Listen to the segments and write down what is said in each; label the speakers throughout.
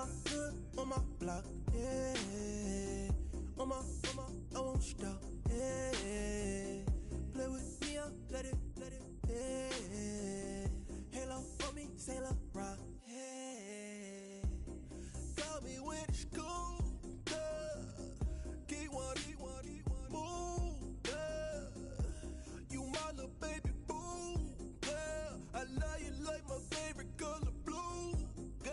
Speaker 1: my hood, on my block, yeah. On my, I won't stop, yeah. Play with me, I'll let it, yeah. Halo on me, Sailor Rock, yeah. Got me when it's cool, keep one, move, yeah. You my little baby boo, yeah. I love you like my favorite color blue, girl.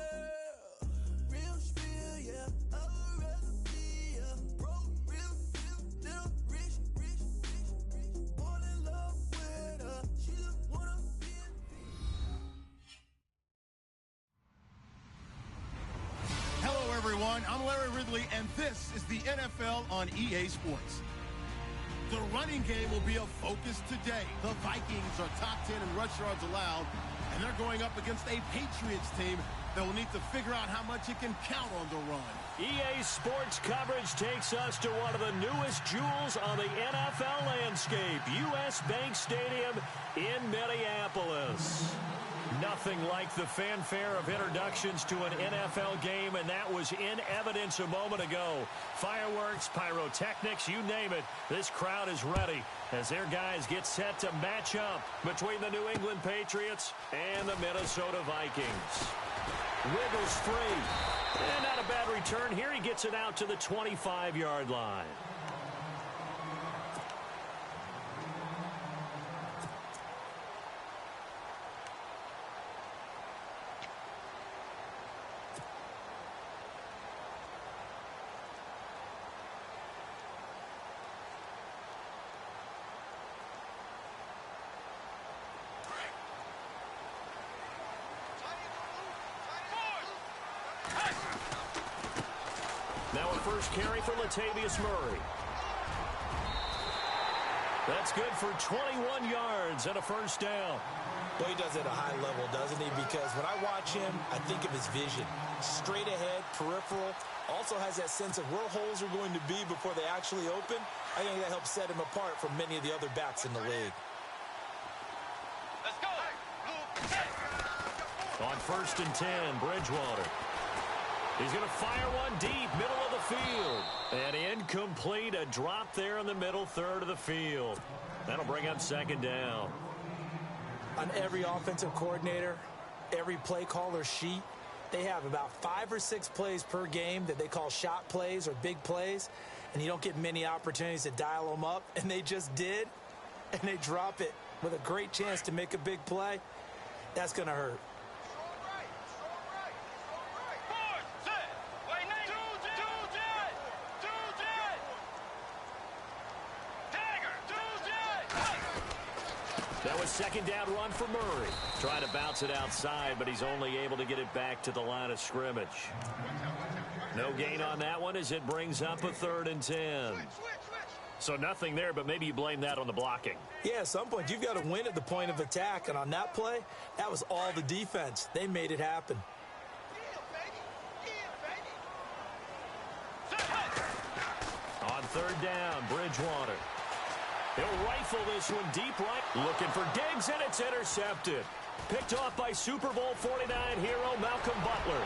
Speaker 1: Real spill, yeah. I'd rather be a broke, real, still rich. Fall in love with her, she just wanna be
Speaker 2: Hello, everyone. I'm Larry Ridley, and this is the NFL on EA Sports. The running game will be a focus today. The Vikings are top 10 in rush yards allowed, and they're going up against a Patriots team that will need to figure out how much it can count on the run.
Speaker 3: EA Sports coverage takes us to one of the newest jewels on the NFL landscape, US Bank Stadium in Minneapolis. Nothing like the fanfare of introductions to an NFL game, and that was in evidence a moment ago. Fireworks, pyrotechnics, you name it. This crowd is ready as their guys get set to match up between the New England Patriots and the Minnesota Vikings. Wiggles free. And not a bad return here. He gets it out to the 25-yard line. Now a first carry for Latavius Murray. That's good for 21 yards and a first down.
Speaker 4: Well, he does it at a high level, doesn't he? Because when I watch him, I think of his vision. Straight ahead, peripheral. Also has that sense of where holes are going to be before they actually open. I think that helps set him apart from many of the other backs in the league.
Speaker 5: Let's go.
Speaker 3: On 1st and 10, Bridgewater. He's going to fire one deep, middle of the field. And incomplete, a drop there in the middle third of the field. That'll bring up 2nd down.
Speaker 4: On every offensive coordinator, every play caller sheet, they have about 5 or 6 plays per game that they call shot plays or big plays. And you don't get many opportunities to dial them up. And they just did. And they drop it with a great chance to make a big play. That's going to hurt.
Speaker 3: That was 2nd down run for Murray. Trying to bounce it outside, but he's only able to get it back to the line of scrimmage. No gain on that one as it brings up a 3rd and 10. So nothing there, but maybe you blame that on the blocking.
Speaker 4: Yeah, at some point you've got to win at the point of attack, and on that play, that was all the defense. They made it happen.
Speaker 3: On 3rd down, Bridgewater. He'll rifle this one deep right. Looking for Diggs, and it's intercepted. Picked off by Super Bowl 49 hero Malcolm Butler.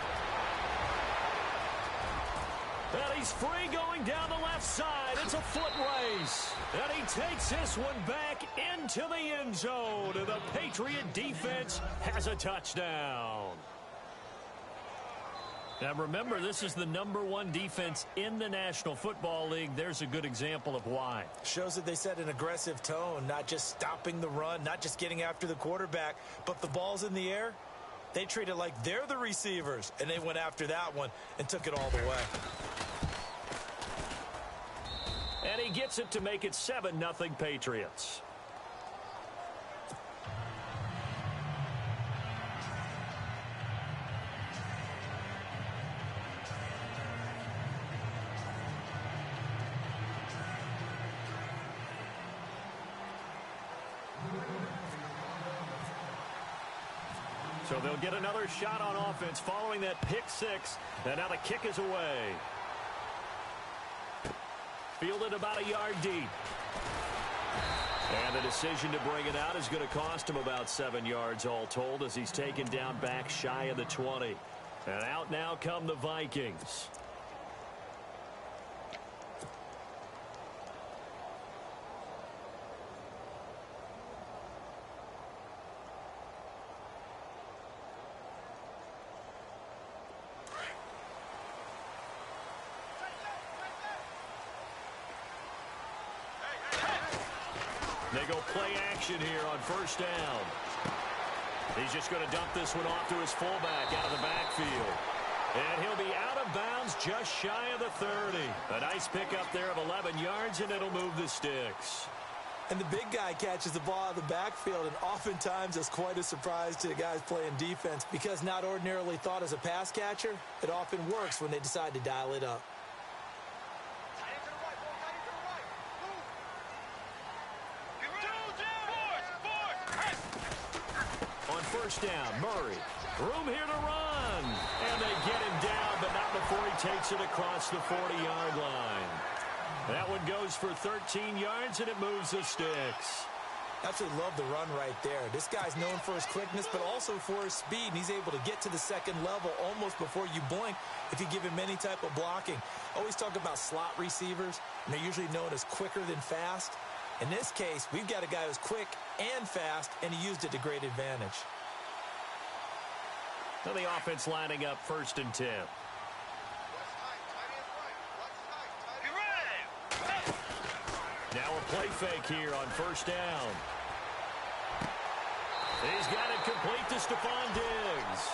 Speaker 3: And he's free going down the left side. It's a foot race. And he takes this one back into the end zone. And the Patriot defense has a touchdown. Now remember, this is the #1 defense in the National Football League. There's a good example of why.
Speaker 4: Shows that they set an aggressive tone, not just stopping the run, not just getting after the quarterback, but the ball's in the air. They treat it like they're the receivers, and they went after that one and took it all the way.
Speaker 3: And he gets it to make it 7-0 Patriots. So they'll get another shot on offense following that pick 6. And now the kick is away. Fielded about a yard deep. And the decision to bring it out is going to cost him about 7 yards all told as he's taken down back shy of the 20. And out now come the Vikings. They go play action here on first down. He's just going to dump this one off to his fullback out of the backfield. And he'll be out of bounds just shy of the 30. A nice pickup there of 11 yards, and it'll move the sticks.
Speaker 4: And the big guy catches the ball out of the backfield, and oftentimes it's quite a surprise to the guys playing defense because not ordinarily thought as a pass catcher, it often works when they decide to dial it up.
Speaker 3: First down, Murray. Room here to run. And they get him down, but not before he takes it across the 40-yard line. That one goes for 13 yards, and it moves the sticks.
Speaker 4: Absolutely love the run right there. This guy's known for his quickness, but also for his speed, and he's able to get to the second level almost before you blink if you give him any type of blocking. Always talk about slot receivers, and they're usually known as quicker than fast. In this case, we've got a guy who's quick and fast, and he used it to great advantage.
Speaker 3: So the offense lining up 1st and 10. Now a play fake here on first down. He's got it complete to Stephon Diggs.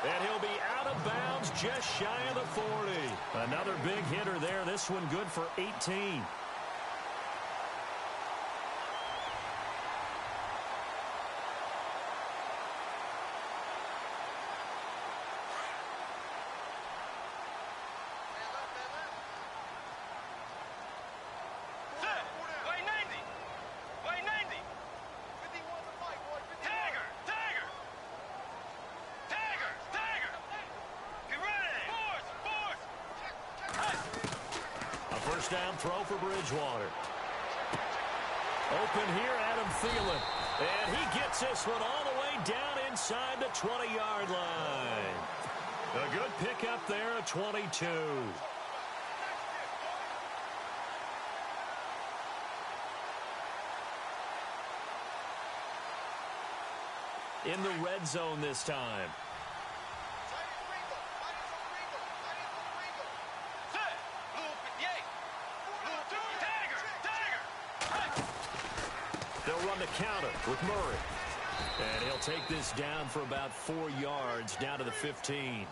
Speaker 3: And he'll be out of bounds just shy of the 40. Another big hitter there. This one good for 18. First down throw for Bridgewater. Open here, Adam Thielen. And he gets this one all the way down inside the 20-yard line. A good pickup there, a 22. In the red zone this time. They'll run the counter with Murray. And he'll take this down for about 4 yards, down to the 15.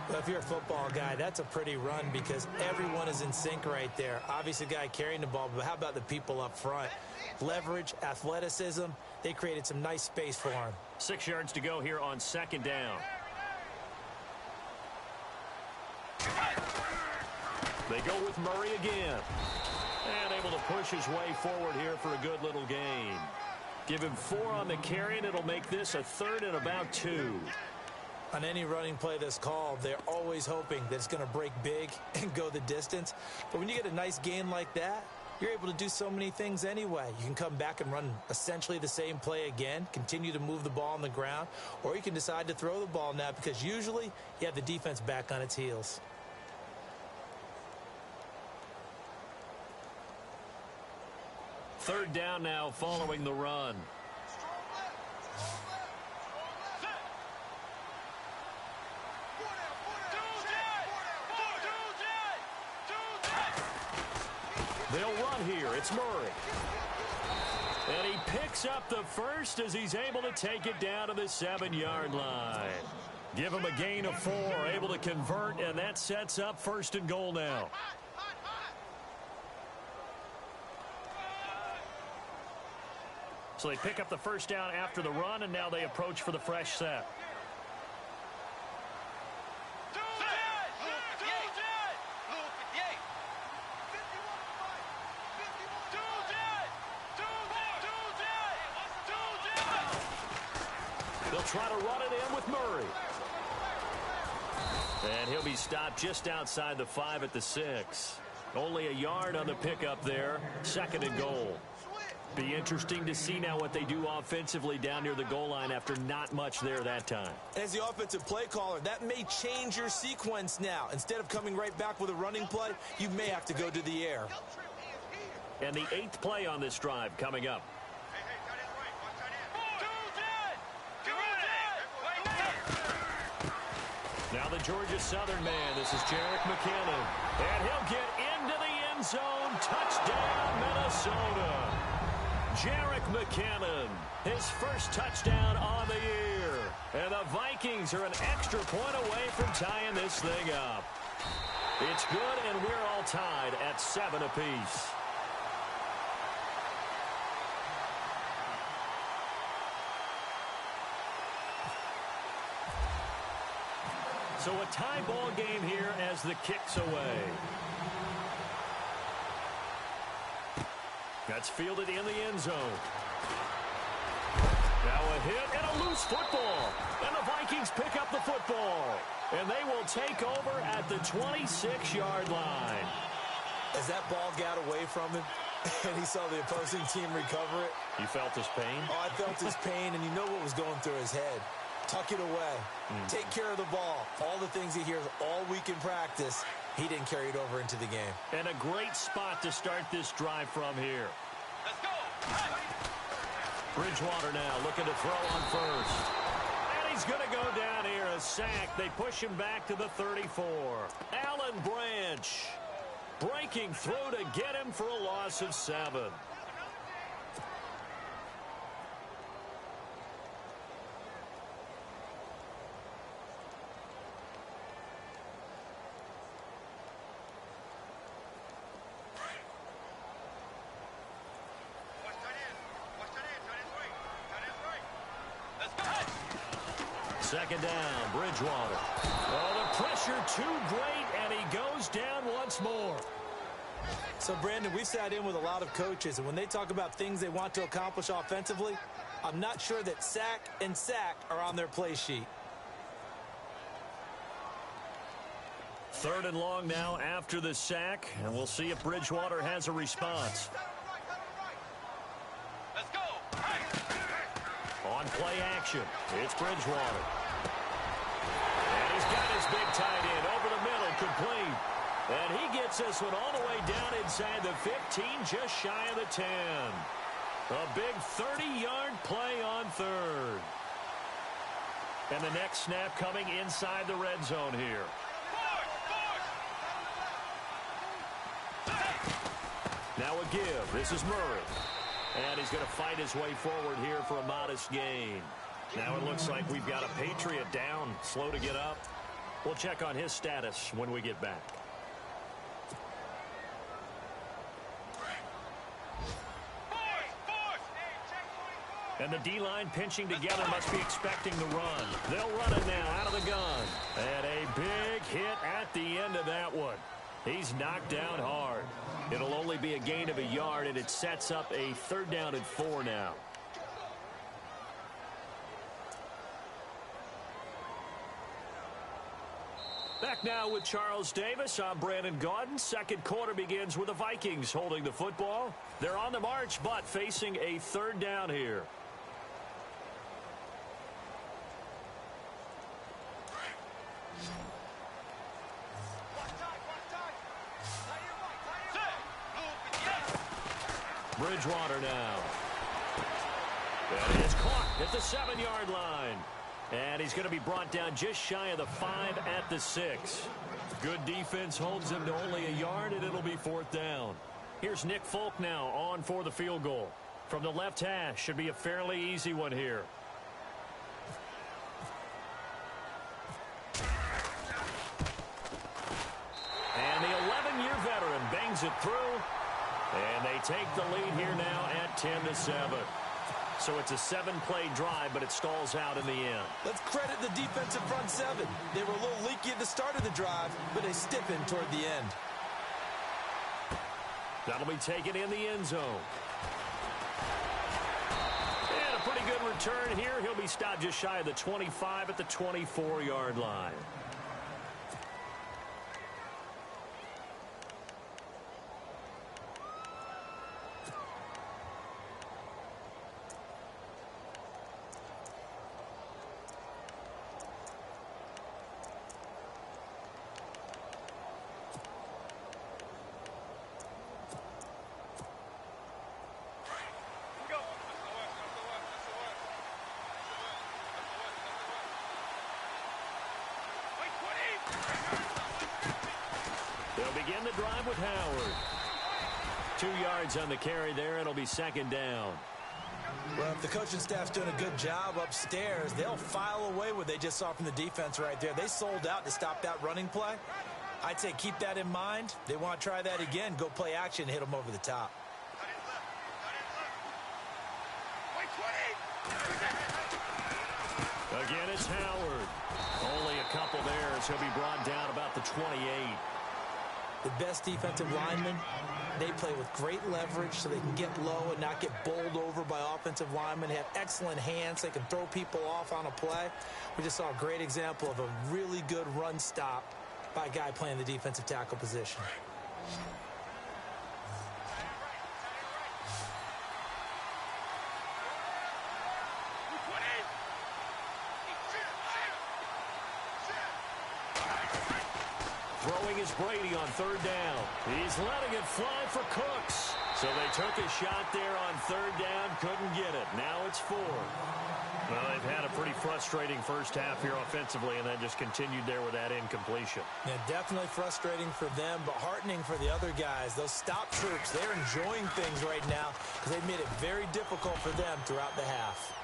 Speaker 4: Well, if you're a football guy, that's a pretty run because everyone is in sync right there. Obviously, the guy carrying the ball, but how about the people up front? Leverage, athleticism, they created some nice space for him.
Speaker 3: 6 yards to go here on second down. They go with Murray again. And able to push his way forward here for a good little gain. Give him 4 on the carry, and it'll make this a 3rd and about 2.
Speaker 4: On any running play that's called, they're always hoping that it's going to break big and go the distance. But when you get a nice gain like that, you're able to do so many things anyway. You can come back and run essentially the same play again, continue to move the ball on the ground, or you can decide to throw the ball now because usually you have the defense back on its heels.
Speaker 3: Third down now following the run. They'll run here. It's Murray. And he picks up the first as he's able to take it down to the 7-yard line. Give him a gain of 4, able to convert, and that sets up 1st and goal now. So they pick up the first down after the run, and now they approach for the fresh set. They'll try to run it in with Murray. And he'll be stopped just outside the 5 at the 6. Only a yard on the pickup there. 2nd and goal. Be interesting to see now what they do offensively down near the goal line after not much there that time.
Speaker 4: As the offensive play caller, that may change your sequence now. Instead of coming right back with a running play, you may have to go to the air.
Speaker 3: And the 8th play on this drive coming up. Now the Georgia Southern man, this is Jerick McKinnon. And he'll get into the end zone. Touchdown, Minnesota. Jerick McKinnon, his first touchdown on the year. And the Vikings are an extra point away from tying this thing up. It's good, and we're all tied at 7 apiece. So a tie ball game here as the kick's away. That's fielded in the end zone. Now a hit and a loose football. And the Vikings pick up the football. And they will take over at the 26-yard line.
Speaker 4: As that ball got away from him and he saw the opposing team recover it.
Speaker 3: You felt his pain?
Speaker 4: Oh, I felt his pain, and you know what was going through his head. Tuck it away. Take care of the ball. All the things he hears all week in practice, he didn't carry it over into the game.
Speaker 3: And a great spot to start this drive from here.
Speaker 5: Let's go.
Speaker 3: Bridgewater now looking to throw on first. And he's going to go down here. A sack. They push him back to the 34. Alan Branch breaking through to get him for a loss of 7. Second down, Bridgewater. Oh, the pressure too great, and he goes down once more.
Speaker 4: So, Brandon, we've sat in with a lot of coaches, and when they talk about things they want to accomplish offensively, I'm not sure that sack and sack are on their play sheet.
Speaker 3: 3rd and long now after the sack, and we'll see if Bridgewater has a response.
Speaker 5: Let's go.
Speaker 3: On play action, it's Bridgewater. And he's got his big tight end over the middle, complete. And he gets this one all the way down inside the 15, just shy of the 10. A big 30-yard play on 3rd. And the next snap coming inside the red zone here. Now a give. This is Murray. And he's going to fight his way forward here for a modest gain. Now it looks like we've got a Patriot down, slow to get up. We'll check on his status when we get back. And the D-line pinching together must be expecting the run. They'll run it now out of the gun. And a big hit at the end of that one. He's knocked down hard. It'll only be a gain of a yard, and it sets up a 3rd down and 4 now. Back now with Charles Davis. I'm Brandon Gaudin. Second quarter begins with the Vikings holding the football. They're on the march, but facing a 3rd down here. Bridgewater now. And it's caught at the 7-yard line. And he's going to be brought down just shy of the 5 at the 6. Good defense holds him to only a yard, and it'll be 4th down. Here's Nick Folk now on for the field goal. From the left hash, should be a fairly easy one here. And the 11-year veteran bangs it through. And they take the lead here now at 10-7. So it's a 7-play drive, but it stalls out in the end.
Speaker 4: Let's credit the defensive front 7. They were a little leaky at the start of the drive, but they stiffened toward the end.
Speaker 3: That'll be taken in the end zone. And a pretty good return here. He'll be stopped just shy of the 25 at the 24-yard line. They'll begin the drive with Howard. 2 yards on the carry there. It'll be second down.
Speaker 4: Well, if the coaching staff's doing a good job upstairs, they'll file away what they just saw from the defense right there. They sold out to stop that running play. I'd say keep that in mind. They want to try that again. Go play action, hit them over the top.
Speaker 3: Again, it's Howard. Only a couple there, so he'll be brought down about the 28.
Speaker 4: The best defensive linemen, they play with great leverage so they can get low and not get bowled over by offensive linemen. They have excellent hands. They can throw people off on a play. We just saw a great example of a really good run stop by a guy playing the defensive tackle position.
Speaker 3: Throwing is Brady on third down. He's letting it fly for Cooks. So they took a shot there on third down, couldn't get it. Now it's 4. Well, they've had a pretty frustrating first half here offensively, and that just continued there with that incompletion.
Speaker 4: Yeah, definitely frustrating for them, but heartening for the other guys. Those stop troops, they're enjoying things right now because they've made it very difficult for them throughout the half.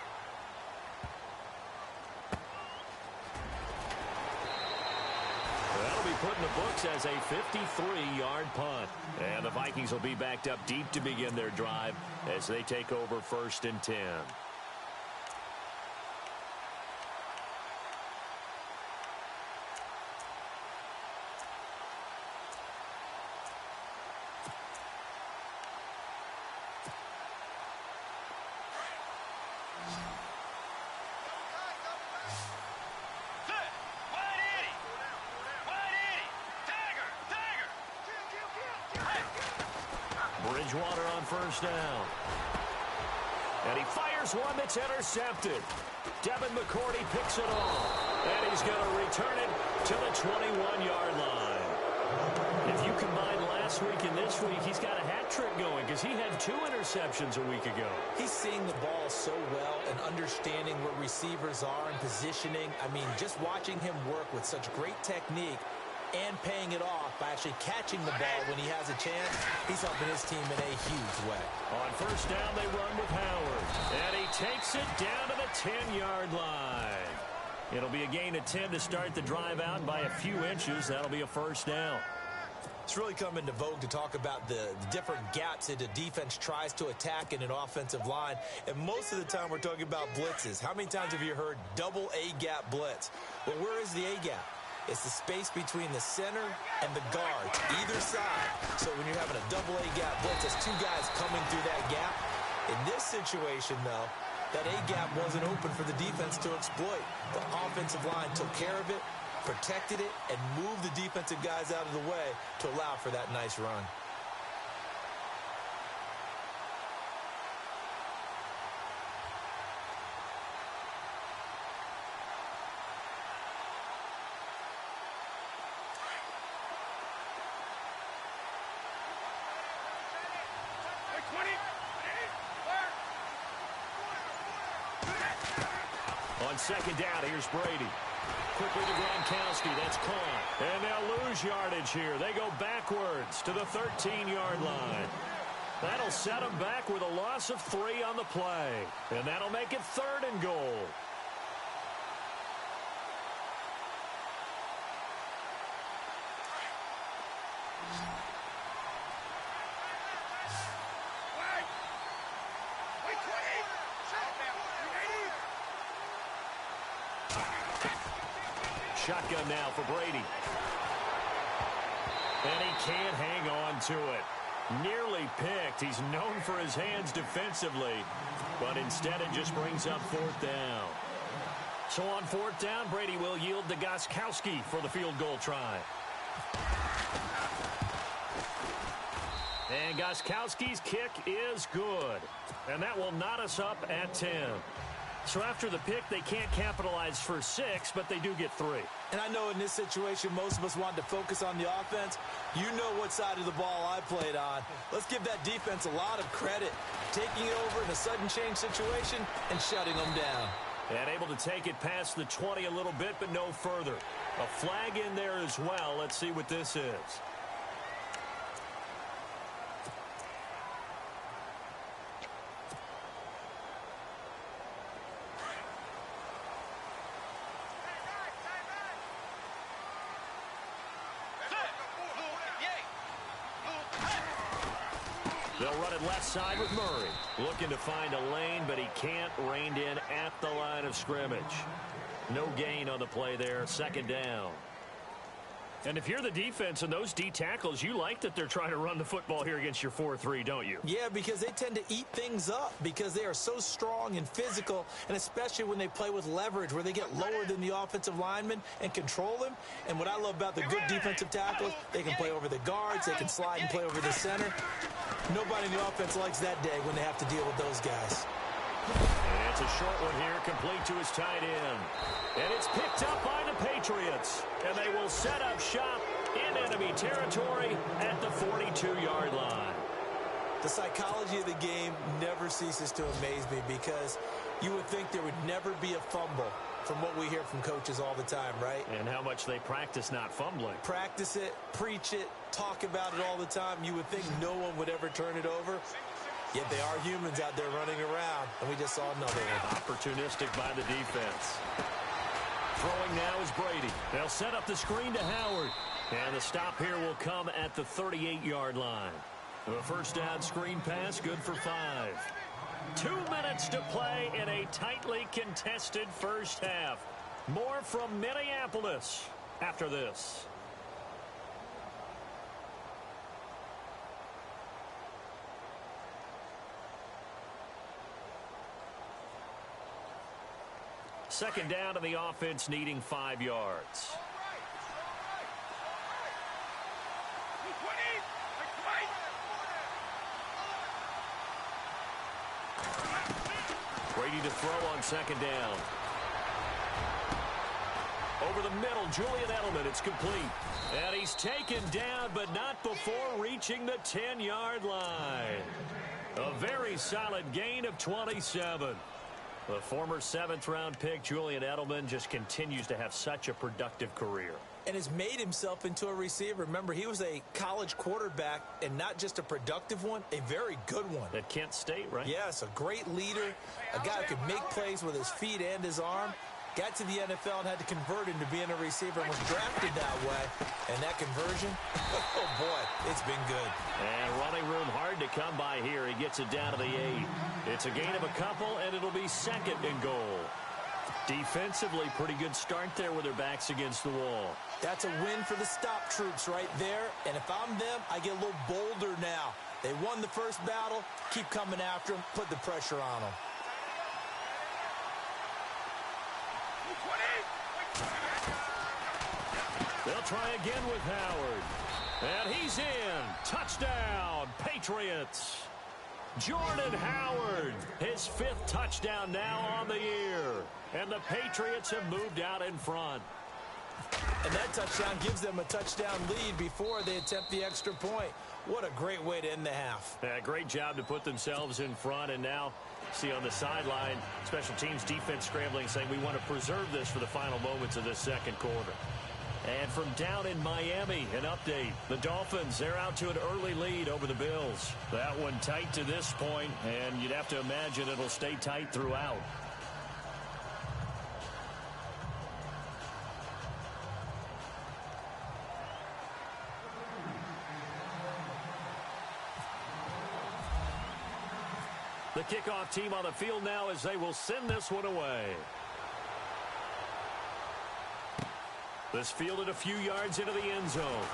Speaker 3: That'll be put in the books as a 53-yard punt. And the Vikings will be backed up deep to begin their drive as they take over 1st and 10. Bridgewater on first down. And he fires one that's intercepted. Devin McCourty picks it off. And he's going to return it to the 21-yard line. If you combine last week and this week, he's got a hat trick going because he had 2 interceptions a week ago.
Speaker 4: He's seeing the ball so well and understanding where receivers are and positioning. I mean, just watching him work with such great technique and paying it off by actually catching the ball when he has a chance, he's helping his team in a huge way.
Speaker 3: On first down, they run with Howard. And he takes it down to the 10-yard line. It'll be a gain of 10 to start the drive out by a few inches. That'll be a first down.
Speaker 4: It's really come into vogue to talk about the different gaps that the defense tries to attack in an offensive line. And most of the time we're talking about blitzes. How many times have you heard double A-gap blitz? Well, where is the A-gap? It's the space between the center and the guards, either side. So when you're having a double A-gap blitz, there's 2 guys coming through that gap. In this situation, though, that A-gap wasn't open for the defense to exploit. The offensive line took care of it, protected it, and moved the defensive guys out of the way to allow for that nice run.
Speaker 3: On second down, here's Brady. Quickly to Gronkowski. That's caught. And they'll lose yardage here. They go backwards to the 13-yard line. That'll set them back with a loss of 3 on the play. And that'll make it 3rd and goal. Shotgun now for Brady. And he can't hang on to it. Nearly picked. He's known for his hands defensively. But instead it just brings up 4th down. So on 4th down, Brady will yield to Gostkowski for the field goal try. And Gostkowski's kick is good. And that will knot us up at 10. So after the pick, they can't capitalize for 6, but they do get 3.
Speaker 4: And I know in this situation, most of us want to focus on the offense. You know what side of the ball I played on. Let's give that defense a lot of credit, taking it over in a sudden change situation and shutting them down.
Speaker 3: And able to take it past the 20 a little bit, but no further. A flag in there as well. Let's see what this is. They'll run it left side with Murray. Looking to find a lane, but he can't. Reined in at the line of scrimmage. No gain on the play there. Second down. And if you're the defense and those D tackles, you like that they're trying to run the football here against your 4-3, don't you?
Speaker 4: Yeah, because they tend to eat things up because they are so strong and physical, and especially when they play with leverage where they get lower than the offensive linemen and control them. And what I love about the good defensive tackles, they can play over the guards, they can slide and play over the center. Nobody in the offense likes that day when they have to deal with those guys.
Speaker 3: And it's a short one here, complete to his tight end. And it's picked up by the Patriots. And they will set up shop in enemy territory at the 42-yard line.
Speaker 4: The psychology of the game never ceases to amaze me because you would think there would never be a fumble from what we hear from coaches all the time, right?
Speaker 3: And how much they practice not fumbling.
Speaker 4: Practice it, preach it, talk about it all the time. You would think no one would ever turn it over. Yet they are humans out there running around, and we just saw another one.
Speaker 3: Opportunistic by the defense. Throwing now is Brady. They'll set up the screen to Howard. And the stop here will come at the 38-yard line. The first down screen pass, good for 5. 2 minutes to play in a tightly contested first half. More from Minneapolis after this. Second down to the offense, needing 5 yards. Brady to throw on second down. Over the middle, Julian Edelman, it's complete. And he's taken down, but not before reaching the 10-yard line. A very solid gain of 27. The former 7th-round pick, Julian Edelman, just continues to have such a productive career.
Speaker 4: And has made himself into a receiver. Remember, he was a college quarterback, and not just a productive one, a very good one.
Speaker 3: At Kent State, right?
Speaker 4: Yes, a great leader, a guy who could make plays with his feet and his arm. Got to the NFL and had to convert into being a receiver and was drafted that way. And that conversion, oh boy, it's been good.
Speaker 3: And running room hard to come by here. He gets it down to the 8. It's a gain of a couple, and it'll be second and goal. Defensively, pretty good start there with their backs against the wall.
Speaker 4: That's a win for the stop troops right there. And if I'm them, I get a little bolder now. They won the first battle. Keep coming after them. Put the pressure on them.
Speaker 3: They'll try again with Howard. And he's in. Touchdown, Patriots. Jordan Howard, his 5th touchdown now on the year. And the Patriots have moved out in front.
Speaker 4: And that touchdown gives them a touchdown lead before they attempt the extra point. What a great way to end the half.
Speaker 3: Yeah, great job to put themselves in front. And now, see on the sideline, special teams defense scrambling, saying we want to preserve this for the final moments of this second quarter. And from down in Miami, an update. The Dolphins, they're out to an early lead over the Bills. That one tight to this point, and you'd have to imagine it'll stay tight throughout. The kickoff team on the field now as they will send this one away. This fielded a few yards into the end zone.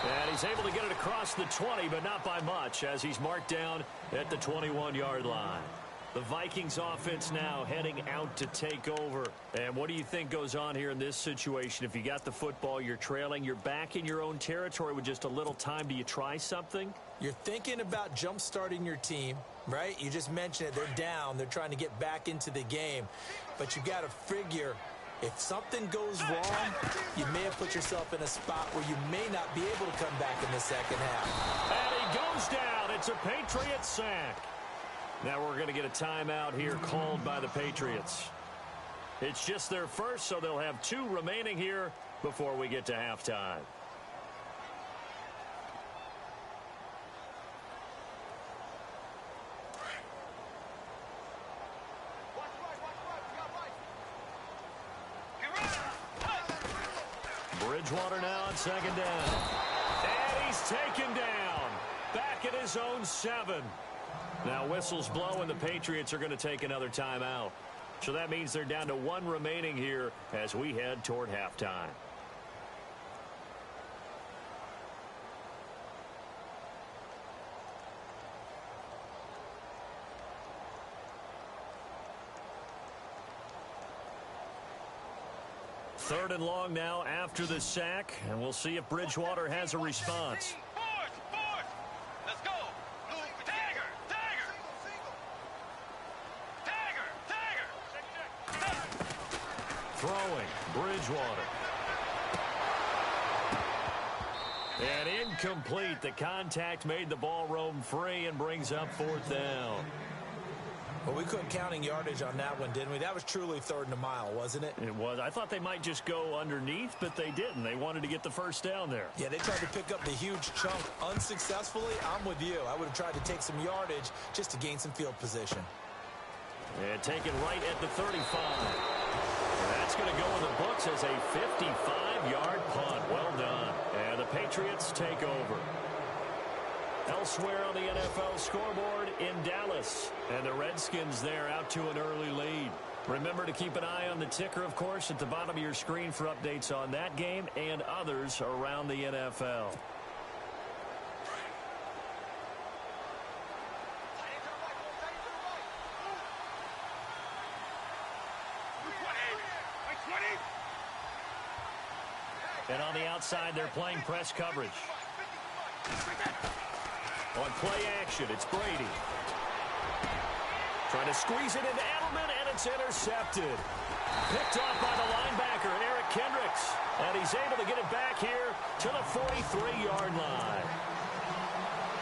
Speaker 3: And he's able to get it across the 20, but not by much, as he's marked down at the 21-yard line. The Vikings offense now heading out to take over. And what do you think goes on here in this situation? If you got the football, you're trailing, you're back in your own territory with just a little time. Do you try something?
Speaker 4: You're thinking about jump-starting your team, right? You just mentioned it. They're down. They're trying to get back into the game. But you got to figure, if something goes wrong, you may have put yourself in a spot where you may not be able to come back in the second half.
Speaker 3: And he goes down. It's a Patriot sack. Now we're going to get a timeout here called by the Patriots. It's just their first, so they'll have 2 remaining here before we get to halftime. Bridgewater now on second down. And he's taken down. back at his own 7. Now whistles blow and the Patriots are going to take another timeout. So that means they're down to 1 remaining here as we head toward halftime. Third and long now after the sack, and we'll see if Bridgewater has a response.
Speaker 5: Fourth. Let's go. Dagger.
Speaker 3: Throwing, Bridgewater. And incomplete. The contact made the ball roam free and brings up 4th down.
Speaker 4: Well, we couldn't counting yardage on that one, didn't we? That was truly 3rd and a mile, wasn't it?
Speaker 3: It was. I thought they might just go underneath, but they didn't. They wanted to get the first down there.
Speaker 4: Yeah, they tried to pick up the huge chunk unsuccessfully. I'm with you. I would have tried to take some yardage just to gain some field position.
Speaker 3: And taken right at the 35. And that's going to go in the books as a 55-yard punt. Well done. And the Patriots take over. Elsewhere on the NFL scoreboard in Dallas. And the Redskins there out to an early lead. Remember to keep an eye on the ticker, of course, at the bottom of your screen for updates on that game and others around the NFL. And on the outside, they're playing press coverage. On play action, it's Brady. Trying to squeeze it into Edelman, and it's intercepted. Picked off by the linebacker, Eric Kendricks. And he's able to get it back here to the 43-yard line.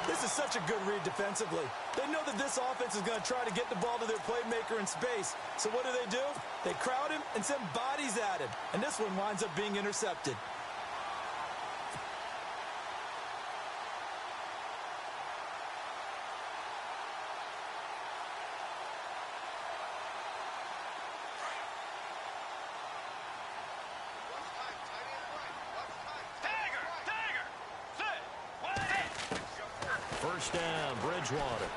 Speaker 4: This is such a good read defensively. They know that this offense is going to try to get the ball to their playmaker in space. So what do? They crowd him and send bodies at him. And this one winds up being intercepted.
Speaker 3: First down, Bridgewater.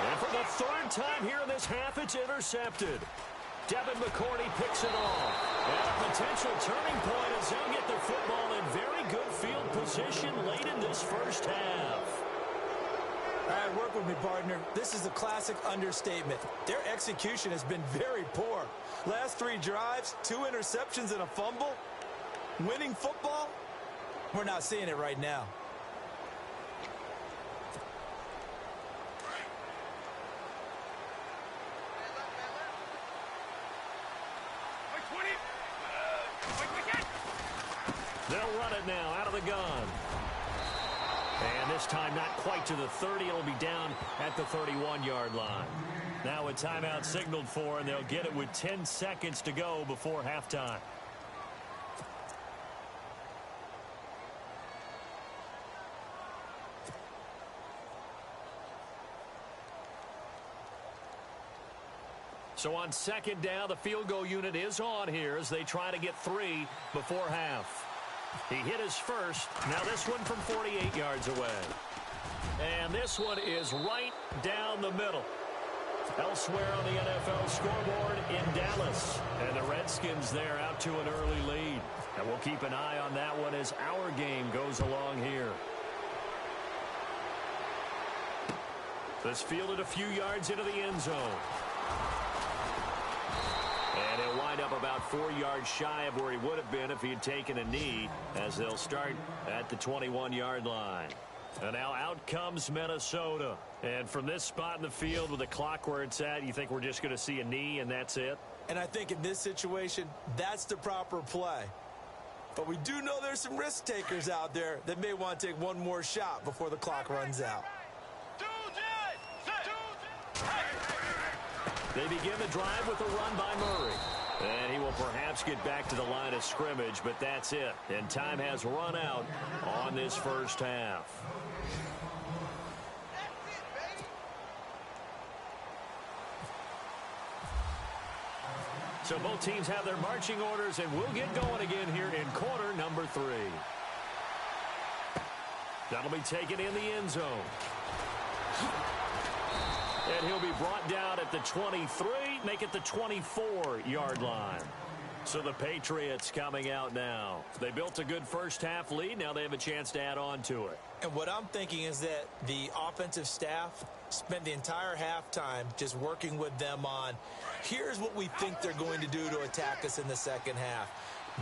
Speaker 3: And for the 3rd time here in this half, it's intercepted. Devin McCourty picks it off. And a potential turning point as they'll get the football in very good field position late in this first half.
Speaker 4: All right, work with me, partner. This is a classic understatement. Their execution has been very poor. Last 3 drives, 2 interceptions and a fumble. Winning football? We're not seeing it right now.
Speaker 3: They'll run it now out of the gun. And this time not quite to the 30. It'll be down at the 31-yard line. Now a timeout signaled for, and they'll get it with 10 seconds to go before halftime. So on 2nd down, the field goal unit is on here as they try to get 3 before half. He hit his first. Now this one from 48 yards away. And this one is right down the middle. Elsewhere on the NFL scoreboard in Dallas. And the Redskins there out to an early lead. And we'll keep an eye on that one as our game goes along here. This fielded a few yards into the end zone. And he'll wind up about 4 yards shy of where he would have been if he had taken a knee, as they'll start at the 21-yard line. And now out comes Minnesota. And from this spot in the field with the clock where it's at, you think we're just going to see a knee and that's it?
Speaker 4: And I think in this situation, that's the proper play. But we do know there's some risk takers out there that may want to take one more shot before the clock runs out.
Speaker 3: They begin the drive with a run by Murray. And he will perhaps get back to the line of scrimmage, but that's it. And time has run out on this first half. So both teams have their marching orders, and we'll get going again here in quarter number 3. That'll be taken in the end zone. And he'll be brought down at the 23, make it the 24-yard line. So the Patriots coming out now. They built a good first-half lead. Now they have a chance to add on to it.
Speaker 4: And what I'm thinking is that the offensive staff spent the entire halftime just working with them on, here's what we think they're going to do to attack us in the second half.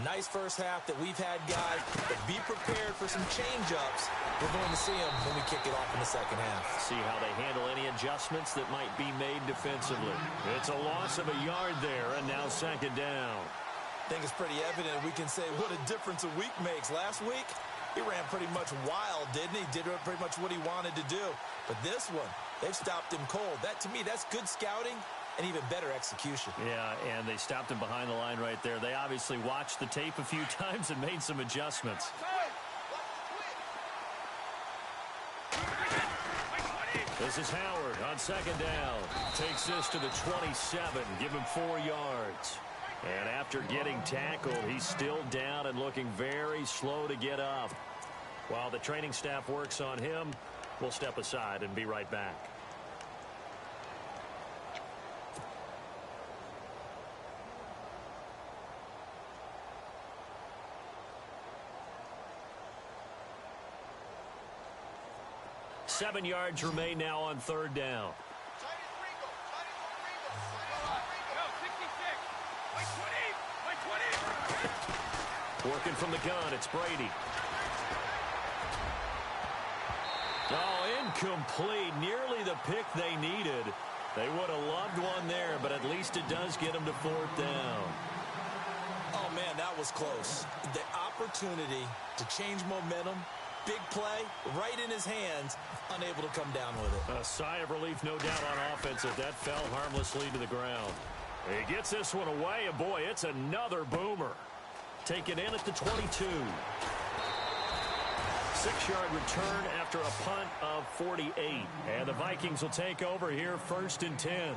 Speaker 4: Nice first half that we've had, guys, but be prepared for some change-ups. We're going to see them when we kick it off in the second half.
Speaker 3: See how they handle any adjustments that might be made defensively. It's a loss of a yard there, and now second down.
Speaker 4: I think it's pretty evident we can say what a difference a week makes. Last week, he ran pretty much wild, didn't he? Did pretty much what he wanted to do. But this one, they've stopped him cold. That, to me, that's good scouting and even better execution.
Speaker 3: Yeah, and they stopped him behind the line right there. They obviously watched the tape a few times and made some adjustments. This is Howard on second down. Takes this to the 27. Give him 4 yards. And after getting tackled, he's still down and looking very slow to get up. While the training staff works on him, we'll step aside and be right back. Seven yards remain now on third down. Working from the gun, it's Brady. Oh, incomplete. Nearly the pick they needed. They would have loved one there, but at least it does get them to fourth down.
Speaker 4: Oh, man, that was close. The opportunity to change momentum, big play, right in his hands, unable to come down with it.
Speaker 3: A sigh of relief, no doubt, on offense if that fell harmlessly to the ground. He gets this one away, and boy, it's another boomer. Taken in at the 22. 6-yard return after a punt of 48. And the Vikings will take over here, 1st and 10.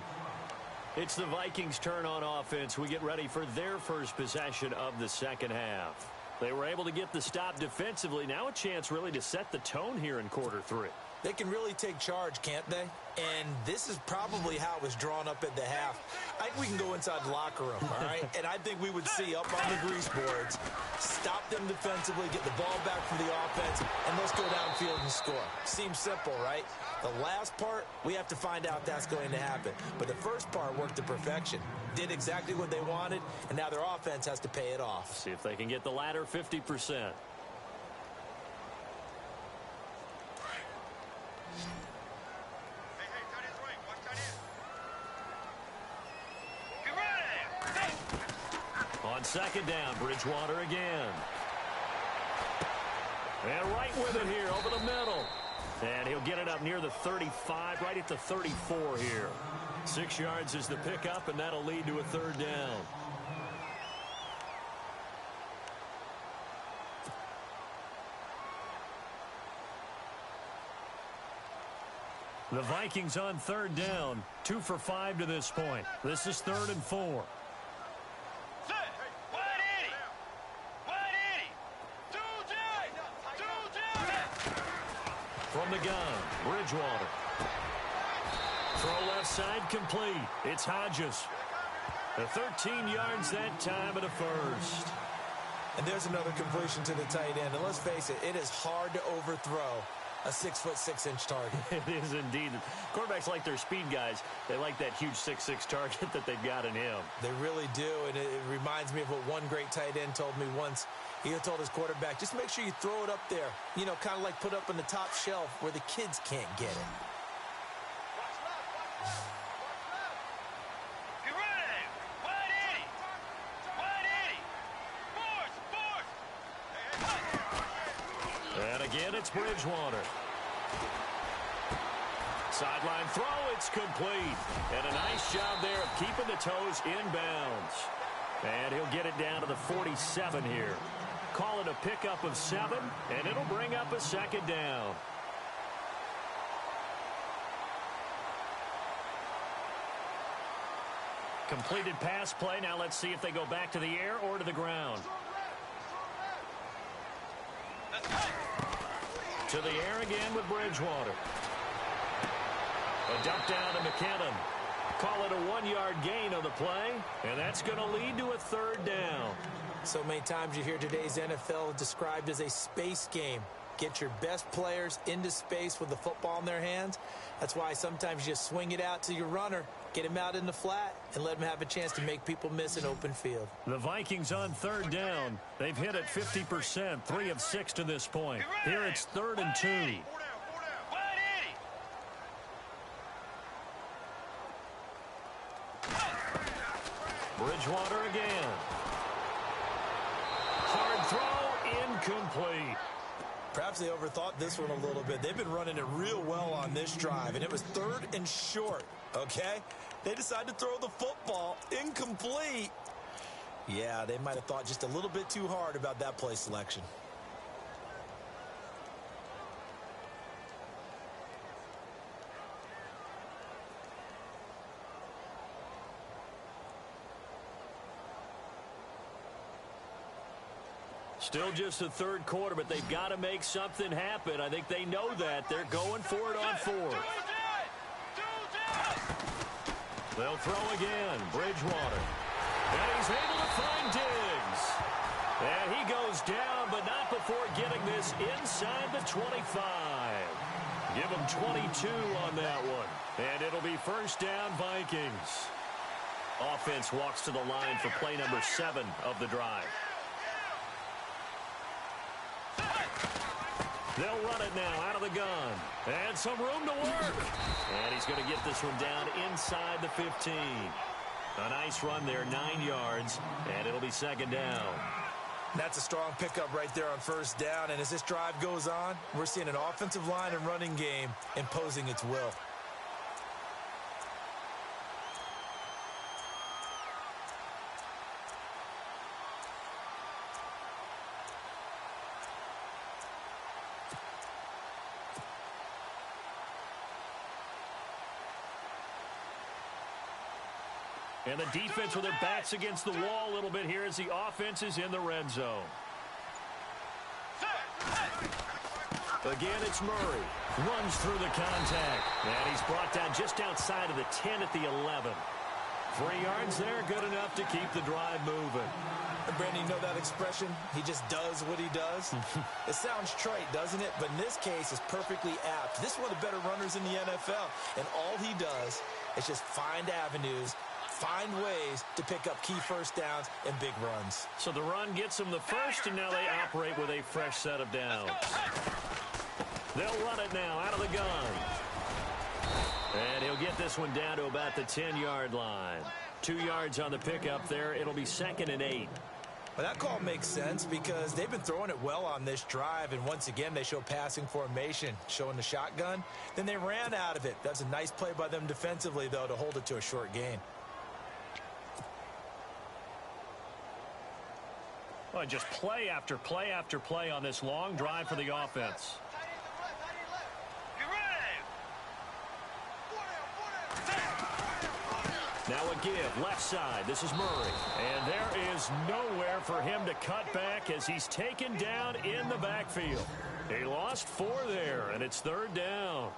Speaker 3: It's the Vikings' turn on offense. We get ready for their first possession of the second half. They were able to get the stop defensively. Now a chance really to set the tone here in quarter 3.
Speaker 4: They can really take charge, can't they? And this is probably how it was drawn up at the half. I think we can go inside the locker room, all right? And I think we would see up on the grease boards, stop them defensively, get the ball back from the offense, and let's go downfield and score. Seems simple, right? The last part, we have to find out that's going to happen. But the first part worked to perfection. Did exactly what they wanted, and now their offense has to pay it off.
Speaker 3: See if they can get the latter 50%. On second down, Bridgewater again. And right with it here, over the middle. And he'll get it up near the 35, right at the 34 here. 6 yards is the pickup, and that'll lead to a third down. The Vikings on third down, 2 for 5 to this point. This is 3rd and 4. From the gun, Bridgewater. Throw left side complete. It's Hodges. The 13 yards that time at a first.
Speaker 4: And there's another completion to the tight end. And let's face it, it is hard to overthrow a 6'6" target.
Speaker 3: It is indeed. Quarterbacks like their speed guys. They like that huge 6'6" target that they've got in him.
Speaker 4: They really do, and it reminds me of what one great tight end told me once. He told his quarterback, just make sure you throw it up there. You know, kind of like put up on the top shelf where the kids can't get it.
Speaker 3: And again, it's Bridgewater. Sideline throw, it's complete. And a nice job there of keeping the toes inbounds. And he'll get it down to the 47 here. Call it a pickup of 7, and it'll bring up a second down. Completed pass play. Now let's see if they go back to the air or to the ground. To the air again with Bridgewater. A dump down to McKinnon. Call it a 1-yard gain on the play, and that's going to lead to a third down.
Speaker 4: So many times you hear today's NFL described as a space game. Get your best players into space with the football in their hands. That's why sometimes you just swing it out to your runner, get him out in the flat, and let him have a chance to make people miss an open field.
Speaker 3: The Vikings on third down. They've hit it 50%, 3 of 6 to this point. Here it's 3rd and 2. Bridgewater again. Hard throw, incomplete.
Speaker 4: Perhaps they overthought this one a little bit. They've been running it real well on this drive, and it was 3rd and short, okay? They decided to throw the football incomplete. Yeah, they might have thought just a little bit too hard about that play selection.
Speaker 3: Still just the third quarter, but they've got to make something happen. I think they know that. They're going for it on 4th. They'll throw again. Bridgewater. And he's able to find Diggs. And he goes down, but not before getting this inside the 25. Give him 22 on that one. And it'll be first down, Vikings. Offense walks to the line for play number 7 of the drive. They'll run it now out of the gun. And some room to work. And he's going to get this one down inside the 15. A nice run there, 9 yards, and it'll be 2nd down.
Speaker 4: That's a strong pickup right there on 1st down. And as this drive goes on, we're seeing an offensive line and running game imposing its will.
Speaker 3: And the defense with their backs against the wall a little bit here as the offense is in the red zone. Again, it's Murray. Runs through the contact. And he's brought down just outside of the 10 at the 11. 3 yards there, good enough to keep the drive moving.
Speaker 4: And Brandon, you know that expression? He just does what he does? It sounds trite, doesn't it? But in this case, it's perfectly apt. This is one of the better runners in the NFL. And all he does is just find avenues, find ways to pick up key first downs and big runs.
Speaker 3: So the run gets them the first, and now they operate with a fresh set of downs. They'll run it now out of the gun. And he'll get this one down to about the 10-yard line. 2 yards on the pickup there. It'll be 2nd and 8.
Speaker 4: Well, that call makes sense because they've been throwing it well on this drive, and once again they show passing formation, showing the shotgun. Then they ran out of it. That's a nice play by them defensively, though, to hold it to a short gain.
Speaker 3: Well, just play after play after play on this long drive for the offense. Now a give, left side. This is Murray. And there is nowhere for him to cut back as he's taken down in the backfield. He lost 4 there, and it's 3rd down.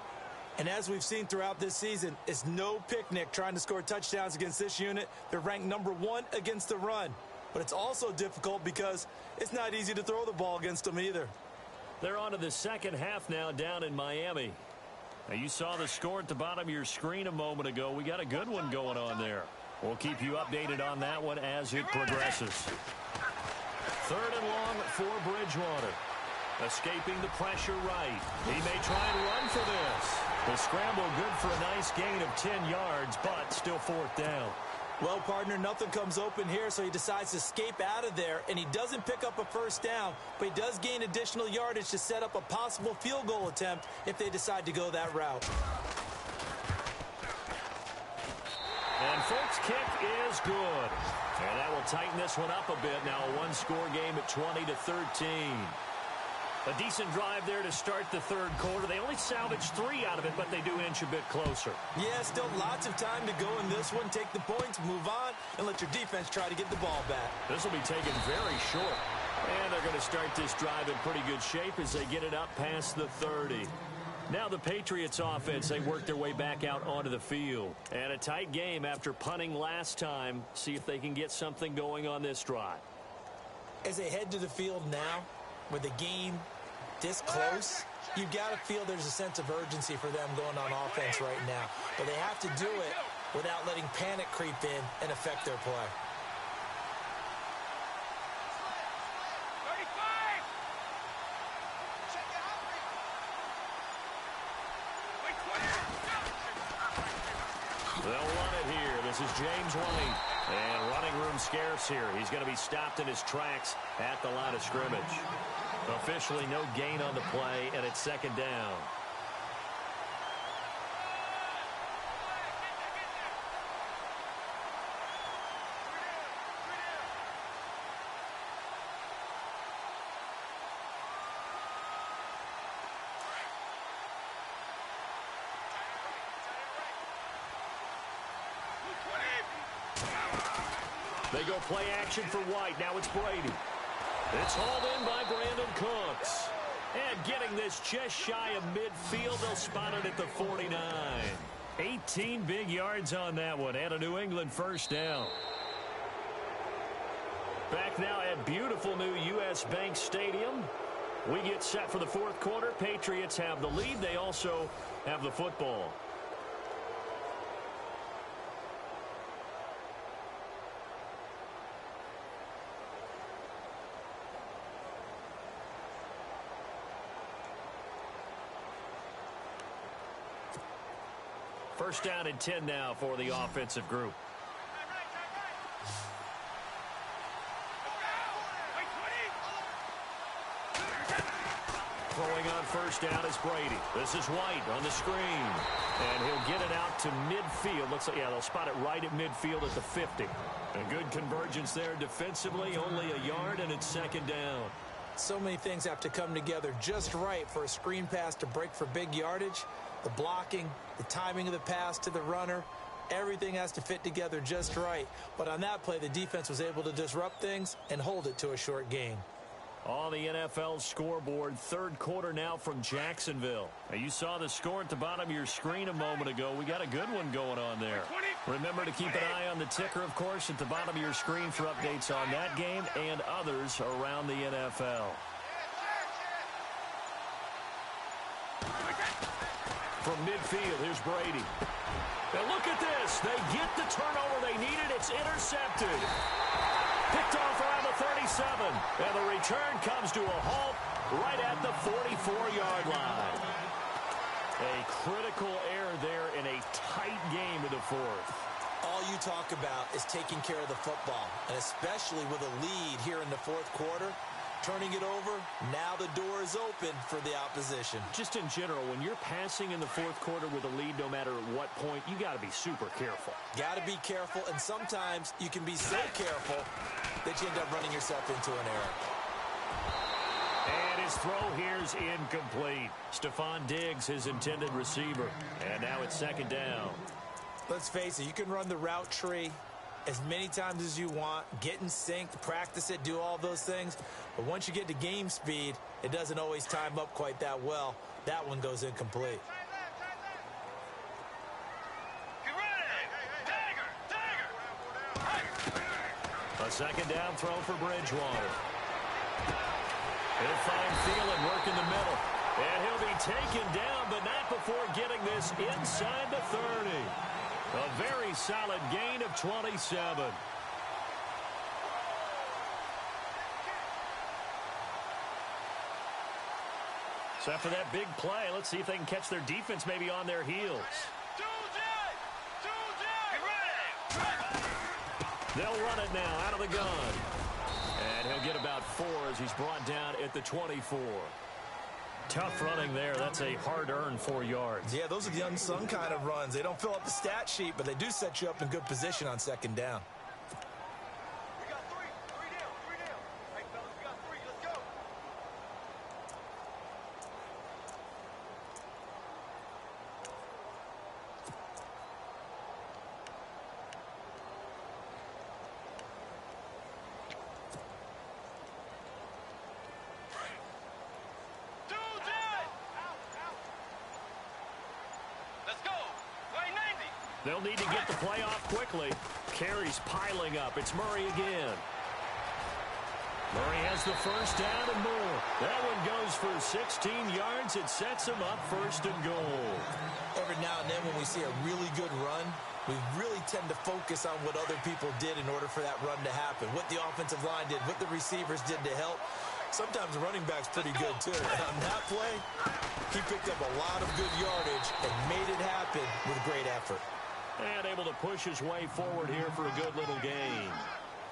Speaker 4: And as we've seen throughout this season, it's no picnic trying to score touchdowns against this unit. They're ranked number 1 against the run. But it's also difficult because it's not easy to throw the ball against them either.
Speaker 3: They're on to the second half now down in Miami. Now, you saw the score at the bottom of your screen a moment ago. We got a good one going on there. We'll keep you updated on that one as it progresses. 3rd and long for Bridgewater. Escaping the pressure right. He may try and run for this. The scramble good for a nice gain of 10 yards, but still 4th down.
Speaker 4: Well, partner, nothing comes open here, so he decides to escape out of there, and he doesn't pick up a first down, but he does gain additional yardage to set up a possible field goal attempt if they decide to go that route.
Speaker 3: And folks, kick is good. And that will tighten this one up a bit. Now a one-score game at 20-13. A decent drive there to start the 3rd quarter. They only salvaged 3 out of it, but they do inch a bit closer.
Speaker 4: Yeah, still lots of time to go in this one. Take the points, move on, and let your defense try to get the ball back.
Speaker 3: This will be taken very short. And they're going to start this drive in pretty good shape as they get it up past the 30. Now the Patriots offense, they work their way back out onto the field. And a tight game after punting last time. See if they can get something going on this drive.
Speaker 4: As they head to the field now, with the game this close, you've got to feel there's a sense of urgency for them going on offense right now. But they have to do it without letting panic creep in and affect their play.
Speaker 3: They'll run it here. This is James White. And running room scarce here. He's going to be stopped in his tracks at the line of scrimmage. Officially no gain on the play, and it's second down. They go play action for White. Now it's Brady. It's hauled in by Brandon Cooks. And getting this just shy of midfield, they'll spot it at the 49. 18 big yards on that one, and a New England first down. Back now at beautiful new U.S. Bank Stadium. We get set for the fourth quarter. Patriots have the lead. They also have the football. First down and 10 now for the offensive group. Throwing on first down is Brady. This is White on the screen. And he'll get it out to midfield. Looks like, yeah, they'll spot it right at midfield at the 50. A good convergence there defensively. Only a yard, and it's second down.
Speaker 4: So many things have to come together just right for a screen pass to break for big yardage. The blocking, the timing of the pass to the runner, everything has to fit together just right. But on that play, the defense was able to disrupt things and hold it to a short gain.
Speaker 3: On the NFL scoreboard, third quarter now from Jacksonville. Now, you saw the score at the bottom of your screen a moment ago. We got a good one going on there. Remember to keep an eye on the ticker, of course, at the bottom of your screen for updates on that game and others around the NFL. From midfield, here's Brady. Now look at this. They get the turnover they needed. It's intercepted. Picked off around the 37. And the return comes to a halt right at the 44-yard line. A critical error there in a tight game in the fourth.
Speaker 4: All you talk about is taking care of the football, and especially with a lead here in the fourth quarter. Turning it over, now the door is open for the opposition.
Speaker 3: Just in general, when you're passing in the fourth quarter with a lead, no matter at what point, you got to be super careful.
Speaker 4: Got to be careful, and sometimes you can be so careful that you end up running yourself into an error.
Speaker 3: And his throw here's incomplete. Stephon Diggs, his intended receiver. And now it's second down.
Speaker 4: Let's face it, you can run the route tree as many times as you want, get in sync, practice it, do all those things. But once you get to game speed, it doesn't always time up quite that well. That one goes incomplete.
Speaker 3: A second down throw for Bridgewater. He'll find Thielen working the middle. And he'll be taken down, but not before getting this inside the 30. A very solid gain of 27. So after that big play, let's see if they can catch their defense maybe on their heels. They'll run it now out of the gun. And he'll get about 4 as he's brought down at the 24. Tough running there. That's a hard-earned 4 yards.
Speaker 4: Yeah, those are the unsung kind of runs. They don't fill up the stat sheet, but they do set you up in good position on second down.
Speaker 5: We got 3. 3 down. 3 down. Hey, fellas, we got 3. Let's go.
Speaker 3: They'll need to get the play off quickly. Carries piling up. It's Murray again. Murray has the first down and more. That one goes for 16 yards. It sets him up first and goal.
Speaker 4: Every now and then when we see a really good run, we really tend to focus on what other people did in order for that run to happen. What the offensive line did, what the receivers did to help. Sometimes the running back's pretty good too. And on that play, he picked up a lot of good yardage and made it happen with great effort.
Speaker 3: And able to push his way forward here for a good little gain.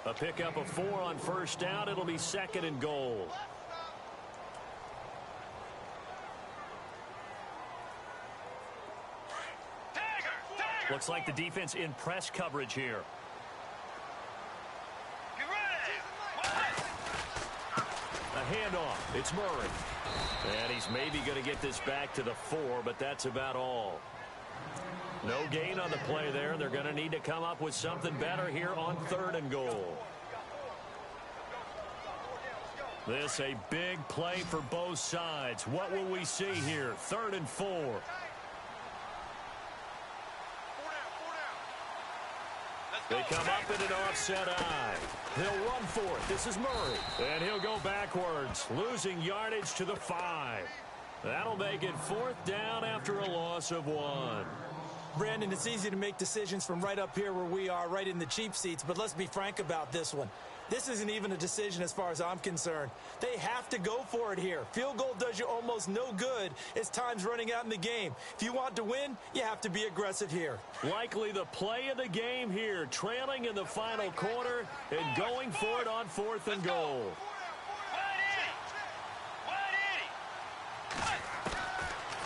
Speaker 3: A pickup of 4 on first down. It'll be second and goal. Looks like the defense in press coverage here. A handoff. It's Murray. And he's maybe going to get this back to the 4, but that's about all. No gain on the play there. They're going to need to come up with something better here on third and goal. This a big play for both sides. What will we see here? Third and 4. They come up in an offset eye. He'll run for it. This is Murray. And he'll go backwards, losing yardage to the 5. That'll make it 4th down after a loss of 1.
Speaker 4: Brandon, it's easy to make decisions from right up here where we are, right in the cheap seats, but let's be frank about this one. This isn't even a decision as far as I'm concerned. They have to go for it here. Field goal does you almost no good as time's running out in the game. If you want to win, you have to be aggressive here.
Speaker 3: Likely the play of the game here, trailing in the final quarter and going for it on 4th and goal.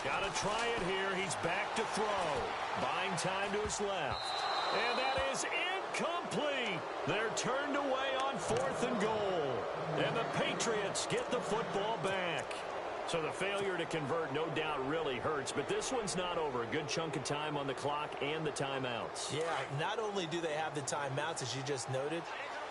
Speaker 3: Got to try it here. He's back to throw. Buying time to his left. And that is incomplete. They're turned away on 4th and goal. And the Patriots get the football back. So the failure to convert no doubt really hurts, but this one's not over. A good chunk of time on the clock and the timeouts.
Speaker 4: Yeah, not only do they have the timeouts, as you just noted,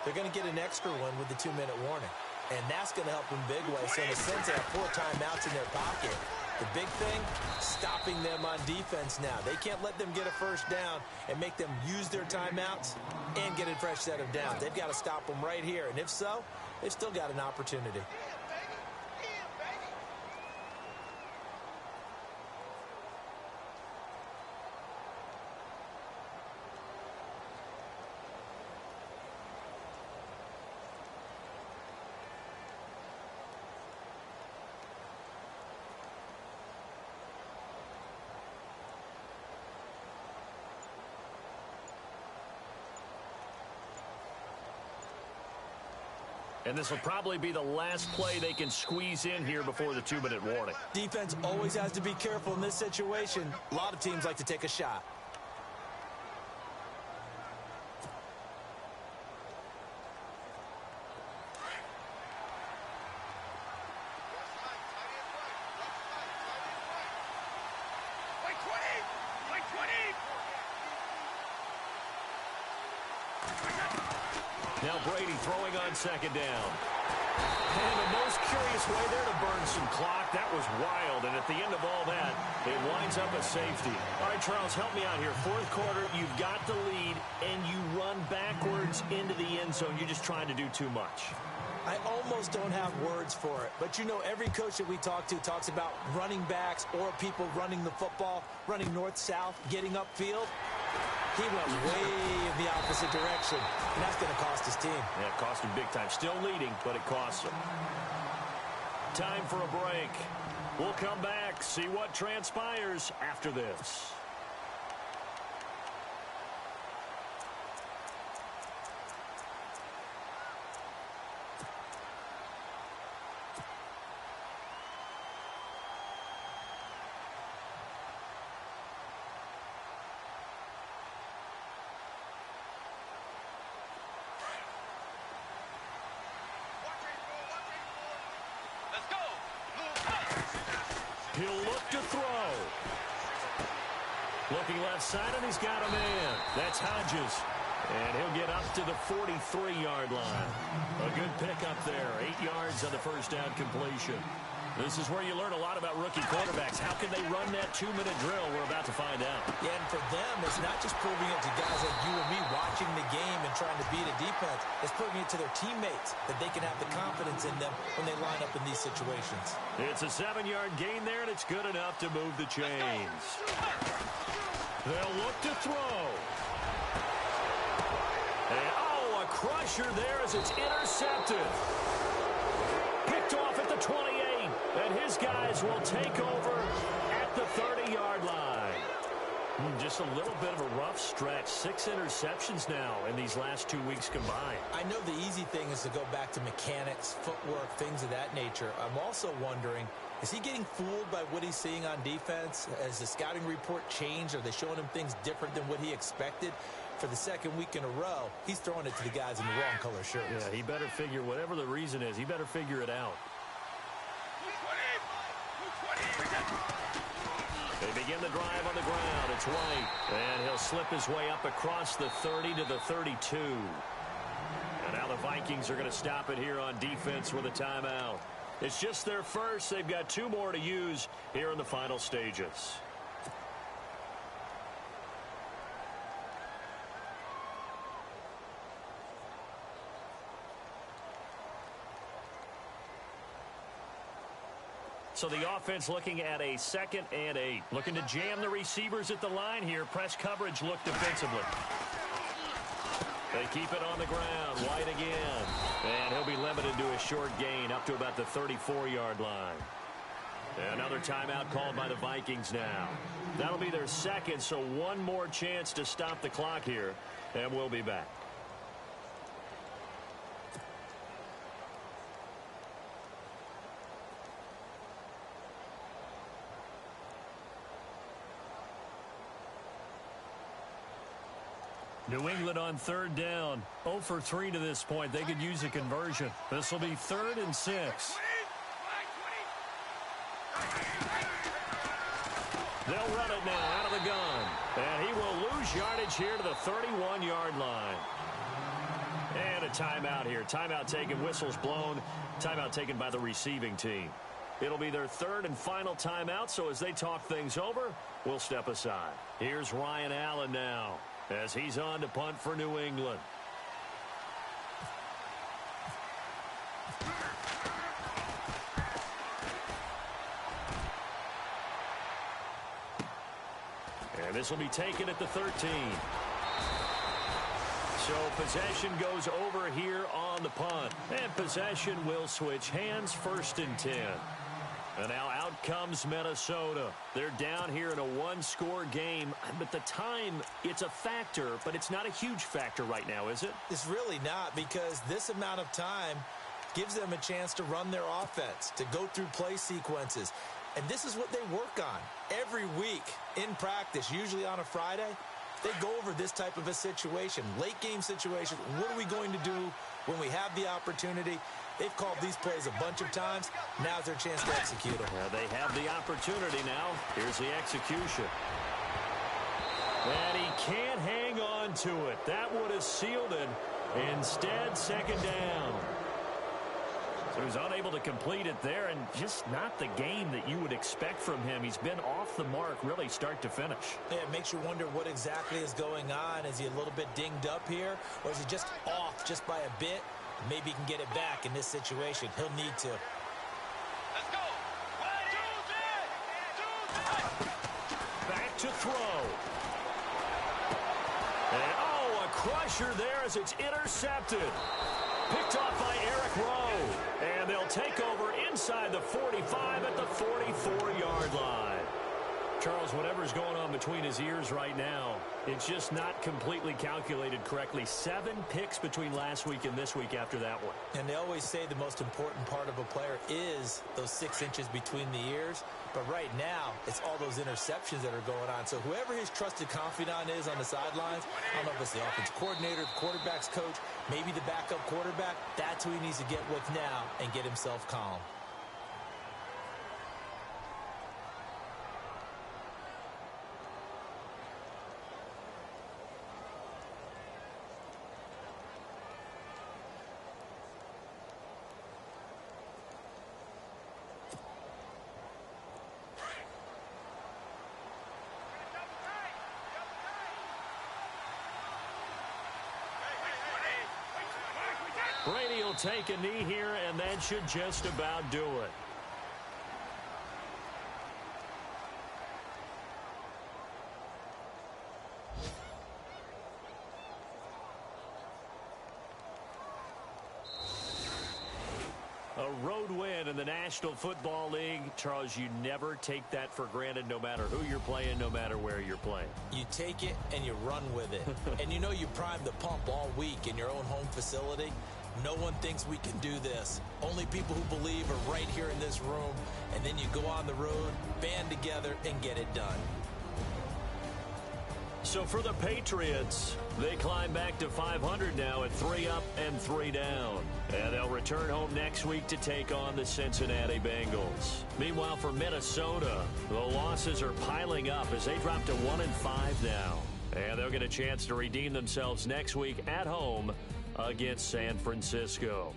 Speaker 4: they're going to get an extra one with the 2-minute warning. And that's going to help them big way. So in a sense, they have 4 timeouts in their pocket. The big thing, stopping them on defense now. They can't let them get a first down and make them use their timeouts and get a fresh set of downs. They've got to stop them right here. And if so, they've still got an opportunity.
Speaker 3: And this will probably be the last play they can squeeze in here before the 2-minute warning.
Speaker 4: Defense always has to be careful in this situation. A lot of teams like to take a shot.
Speaker 3: Now Brady throwing on second down. And the most curious way there to burn some clock. That was wild. And at the end of all that, it winds up a safety. All right, Charles, help me out here. 4th quarter, you've got the lead, and you run backwards into the end zone. You're just trying to do too much.
Speaker 4: I almost don't have words for it. But, you know, every coach that we talk to talks about running backs or people running the football, running north-south, getting upfield. He went way in the opposite direction, and that's going to cost his team.
Speaker 3: Yeah, it cost him big time. Still leading, but it costs him. Time for a break. We'll come back, see what transpires after this. He'll look to throw. Looking left side, and he's got a man. That's Hodges. And he'll get up to the 43-yard line. A good pickup there. 8 yards on the first down completion. This is where you learn a lot about rookie quarterbacks. How can they run that 2-minute drill? We're about to find out.
Speaker 4: Yeah, and for them, it's not just proving it to guys like you and me watching the game and trying to beat a defense. It's proving it to their teammates that they can have the confidence in them when they line up in these situations.
Speaker 3: It's a 7-yard gain there, and it's good enough to move the chains. They'll look to throw. And, a crusher there as it's intercepted. Picked off at the 28. And his guys will take over at the 30-yard line. Just a little bit of a rough stretch. 6 interceptions now in these last 2 weeks combined.
Speaker 4: I know the easy thing is to go back to mechanics, footwork, things of that nature. I'm also wondering, is he getting fooled by what he's seeing on defense? Has the scouting report changed? Are they showing him things different than what he expected? For the second week in a row, he's throwing it to the guys in the wrong color shirts.
Speaker 3: Yeah, he better figure, whatever the reason is, he better figure it out. They begin the drive on the ground. It's White. And he'll slip his way up across the 30 to the 32. And now the Vikings are going to stop it here on defense with a timeout. It's just their first. They've got 2 more to use here in the final stages. So the offense looking at a 2nd and 8. Looking to jam the receivers at the line here. Press coverage look defensively. They keep it on the ground. White again. And he'll be limited to a short gain up to about the 34-yard line. Another timeout called by the Vikings now. That'll be their 2nd, so 1 more chance to stop the clock here. And we'll be back. New England on 3rd down. 0 for 3 to this point. They could use a conversion. This will be 3rd and 6. They'll run it now out of the gun. And he will lose yardage here to the 31-yard line. And a timeout here. Timeout taken, whistles blown. Timeout taken by the receiving team. It'll be their 3rd and final timeout, so as they talk things over, we'll step aside. Here's Ryan Allen now, as he's on to punt for New England. And this will be taken at the 13. So possession goes over here on the punt. And possession will switch hands, 1st and 10. And now out comes Minnesota. They're down here in a 1-score game. But the time, it's a factor, but it's not a huge factor right now, is it?
Speaker 4: It's really not, because this amount of time gives them a chance to run their offense, to go through play sequences. And this is what they work on every week in practice, usually on a Friday. They go over this type of a situation, late game situation. What are we going to do when we have the opportunity? They've called these plays a bunch of times. Now's their chance to execute them.
Speaker 3: They have the opportunity now. Here's the execution. And he can't hang on to it. That would have sealed it. Instead, 2nd down. So he's unable to complete it there, and just not the game that you would expect from him. He's been off the mark, really, start to finish.
Speaker 4: Yeah, it makes you wonder what exactly is going on. Is he a little bit dinged up here, or is he just off just by a bit? Maybe he can get it back in this situation. He'll need to.
Speaker 5: Let's go.
Speaker 3: Back to throw. And, a crusher there as it's intercepted. Picked off by Eric Rowe. And they'll take over inside the 45 at the 44-yard line. Charles, whatever's going on between his ears right now, it's just not completely calculated correctly. 7 picks between last week and this week after that one.
Speaker 4: And they always say the most important part of a player is those 6 inches between the ears. But right now, it's all those interceptions that are going on. So whoever his trusted confidant is on the sidelines, I don't know if it's the offensive coordinator, the quarterback's coach, maybe the backup quarterback, that's who he needs to get with now and get himself calm.
Speaker 3: He'll take a knee here, and that should just about do it. A road win in the National Football League. Charles, you never take that for granted, no matter who you're playing, no matter where you're playing.
Speaker 4: You take it and you run with it. And you know you primed the pump all week in your own home facility. No one thinks we can do this. Only people who believe are right here in this room. And then you go on the road, band together, and get it done.
Speaker 3: So for the Patriots, they climb back to 500 now at 3 up and 3 down. And they'll return home next week to take on the Cincinnati Bengals. Meanwhile, for Minnesota, the losses are piling up as they drop to 1-5 now. And they'll get a chance to redeem themselves next week at home against San Francisco.